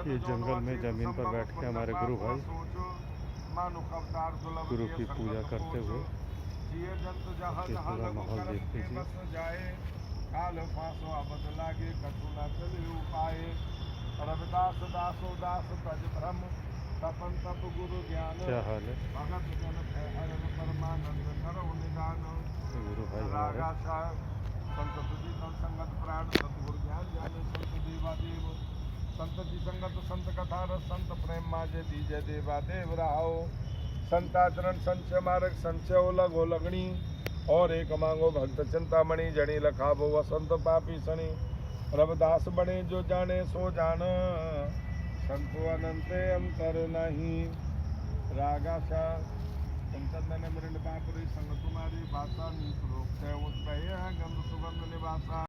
ये जंगल में जमीन पर बैठ के हमारे गुरु भाई गुरु की पूजा करते हुए ये पूरा माहौल देख लीजिए। काल फांसो अबद लागे कछु न चले उपाय रविदास दासो दास तज ब्रह्म तपन तप गुरु ज्ञान क्या हाल है भगत जन हरण परमानंद नरो निदान गुरु भाई रागा संत तुझी संगत प्राण सतगुरु ज्ञान जाने संत देवा देव संत जी संगत संत कथा रस संत प्रेम माजे दीजय देवा देव राहो संताचरण संचय मार्ग संचय ओलग ओलगणी और एक मांगो भक्त चिंतामणि जड़ी लखाबो वसंत पापी सणी रविदास बने जो जाने सो जान संतो अनंते अंतर नहीं रागाशा संतन मृण पापरी संग तुम्हारी भाषा नीत रोग गंध सुगंध निवासा।